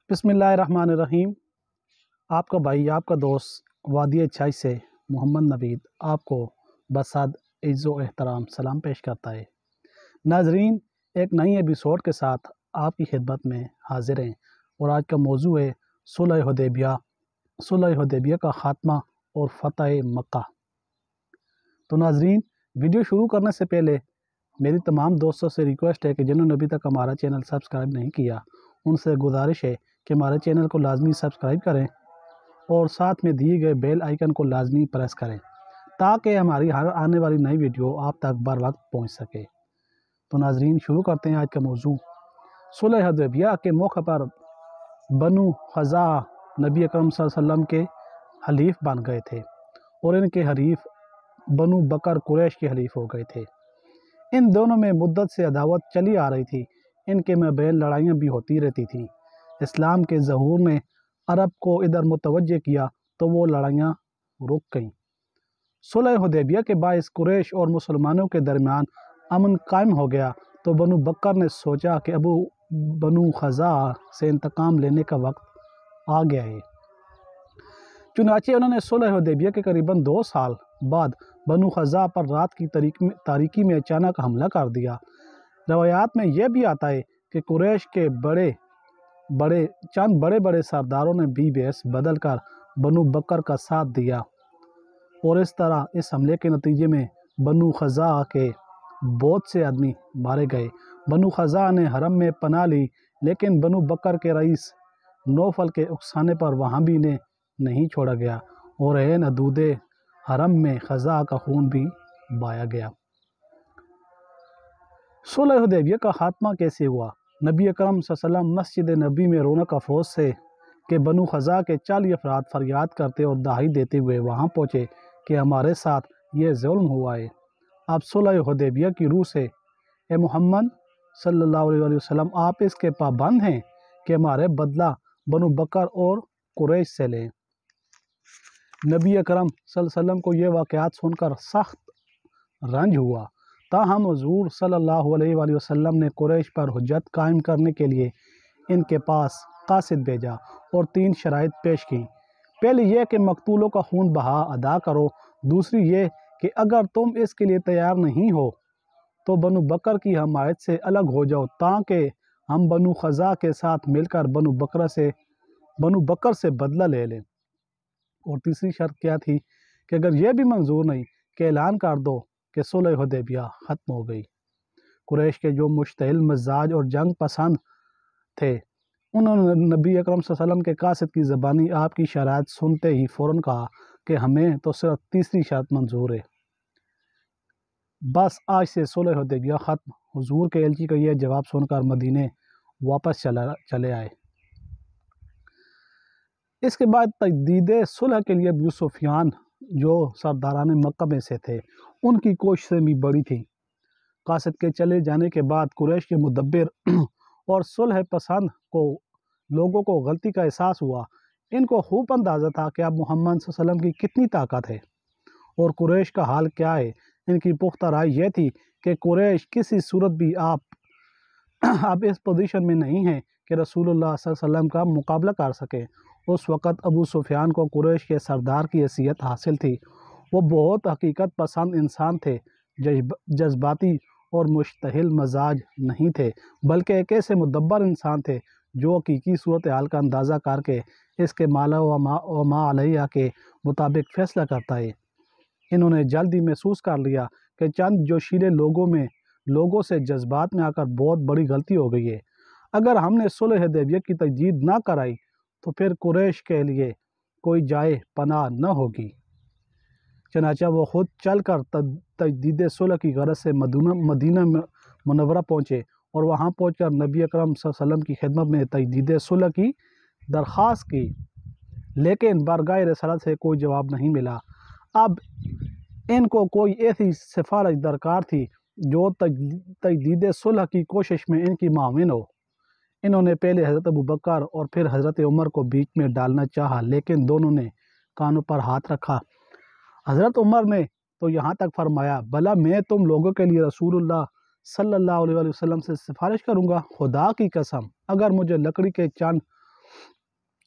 بسم اللہ الرحمن الرحیم۔ آپ کا بھائی، آپ کا دوست وادی چھائی سے محمد نوید آپ کو بصد عز و احترام سلام پیش کرتا ہے۔ ناظرین، ایک نئی ایپیسوڈ کے ساتھ آپ کی خدمت میں حاضر ہیں اور آج کا موضوع ہے صلح حدیبیہ کا خاتمہ اور فتح مکہ۔ تو ناظرین، ویڈیو شروع کرنے سے پہلے میری تمام دوستوں سے ریکویسٹ ہے کہ جنہوں نے ابھی تک ہمارا چینل سبسکرائب نہیں کیا، ان سے گزارش ہے کہ ہمارے چینل کو لازمی سبسکرائب کریں اور ساتھ میں دیے گئے بیل آئیکن کو لازمی پریس کریں تاکہ ہماری ہر آنے والی نئی ویڈیو آپ تک بر وقت پہنچ سکے۔ تو ناظرین، شروع کرتے ہیں آج کا موضوع۔ صلح حدیبیہ کے موقع پر بنو خزاعہ نبی اکرم صلی اللہ علیہ وسلم کے حلیف بن گئے تھے اور ان کے حریف بنو بکر قریش کے حلیف ہو گئے تھے۔ ان دونوں میں مدت سے عداوت چلی آ رہی تھی، ان کے مابین لڑائیاں بھی ہوتی رہتی تھیں۔ اسلام کے ظہور نے عرب کو ادھر متوجہ کیا تو وہ لڑائیاں رک گئیں۔ صلح حدیبیہ کے باعث قریش اور مسلمانوں کے درمیان امن قائم ہو گیا تو بنو بکر نے سوچا کہ اب بنو خزاعہ سے انتقام لینے کا وقت آ گیا ہے۔ چنانچہ انہوں نے صلح حدیبیہ کے قریباً 2 سال بعد بنو خزاعہ پر رات کی تاریکی میں اچانک حملہ کر دیا۔ روایات میں یہ بھی آتا ہے کہ قریش کے چند بڑے سرداروں نے بھی بیس بدل کر بنو بکر کا ساتھ دیا اور اس طرح اس حملے کے نتیجے میں بنو خزاعہ کے بہت سے آدمی مارے گئے۔ بنو خزاعہ نے حرم میں پناہ لی، لیکن بنو بکر کے رئیس نوفل کے اکسانے پر وہاں بھی انہیں نہیں چھوڑا گیا اور عین حدود حرم میں خزاعہ کا خون بھی بہایا گیا۔ صلح حدیبیہ کا خاتمہ کیسے ہوا؟ نبی اکرم صلی اللہ علیہ وسلم مسجد نبی میں رونق افروز سے کہ بنو خزاعہ کے 40 افراد فریاد کرتے اور دہائی دیتے ہوئے وہاں پہنچے کہ ہمارے ساتھ یہ ظلم ہوا ہے۔ اب صلح حدیبیہ کی روح سے اے محمد صلی اللہ علیہ وسلم، آپ اس کے پابند ہیں کہ ہمارے بدلہ بنو بکر اور قریش سے لیں۔ نبی اکرم صلی اللہ علیہ وسلم کو یہ واقعات سن کر سخت رنج ہوا، تاہم حضور صلی اللہ علیہ وآلہ وسلم نے قریش پر حجت قائم کرنے کے لیے ان کے پاس قاصد بھیجا اور 3 شرائط پیش کیں۔ پہلی یہ کہ مقتولوں کا خون بہا ادا کرو، دوسری یہ کہ اگر تم اس کے لیے تیار نہیں ہو تو بنو بکر کی حمایت سے الگ ہو جاؤ تاکہ ہم بنو خزاعہ کے ساتھ مل کر بنو بکر سے بدلہ لے لیں۔ اور تیسری شرط کیا تھی کہ اگر یہ بھی منظور نہیں کہ اعلان کر دو کہ صلح حدیبیہ ختم ہو گئی۔ قریش کے جو مشتعل مزاج اور جنگ پسند تھے، انہوں نے نبی اکرم صلی اللہ علیہ وسلم کے قاصد کی زبانی آپ کی شرائط سنتے ہی فوراً کہا کہ ہمیں تو صرف تیسری شرط منظور ہے، بس آج سے صلح حدیبیہ ختم۔ حضور کے ایلچی کا یہ جواب سن کر مدینے واپس چلے آئے۔ اس کے بعد تجدید صلح کے لیے ابو سفیان، جو سرداران مکہ میں سے تھے، ان کی کوششیں بھی بڑی تھیں۔ قاصد کے چلے جانے کے بعد قریش کے مدبر اور صلح پسند لوگوں کو غلطی کا احساس ہوا۔ ان کو خوب اندازہ تھا کہ اب محمد صلی اللہ علیہ وسلم کی کتنی طاقت ہے اور قریش کا حال کیا ہے۔ ان کی پختہ رائے یہ تھی کہ قریش کسی صورت بھی اب اس پوزیشن میں نہیں ہے کہ رسول اللہ صلی اللہ علیہ وسلم کا مقابلہ کر سکے۔ اس وقت ابو سفیان کو قریش کے سردار کی حیثیت حاصل تھی۔ وہ بہت حقیقت پسند انسان تھے، جذباتی اور مشتعل مزاج نہیں تھے، بلکہ ایک ایسے مدبر انسان تھے جو حقیقی صورتحال کا اندازہ کر کے اس کے مالا و ما علیہ کے مطابق فیصلہ کرتا ہے۔ انہوں نے جلد ہی محسوس کر لیا کہ چند جوشیلے لوگوں سے جذبات میں آ کر بہت بڑی غلطی ہو گئی ہے۔ اگر ہم نے صلح حدیبیہ کی تجدید نہ کرائی تو پھر قریش کے لیے کوئی جائے پناہ نہ ہوگی۔ چنانچہ وہ خود چل کر تجدید صلح کی غرض سے مدینہ منورہ پہنچے اور وہاں پہنچ کر نبی اکرم صلی اللہ علیہ وسلم کی خدمت میں تجدید صلح کی درخواست کی، لیکن بارگاہ رسالت سے کوئی جواب نہیں ملا۔ اب ان کو کوئی ایسی سفارش درکار تھی جو تجدید صلح کی کوشش میں ان کی معاون ہو۔ انہوں نے پہلے حضرت ابوبکر اور پھر حضرت عمر کو بیچ میں ڈالنا چاہا، لیکن دونوں نے کانوں پر ہاتھ رکھا۔ حضرت عمر نے تو یہاں تک فرمایا، بھلا میں تم لوگوں کے لیے رسول اللہ صلی اللہ علیہ وسلم سے سفارش کروں گا؟ خدا کی قسم، اگر مجھے لکڑی کے چند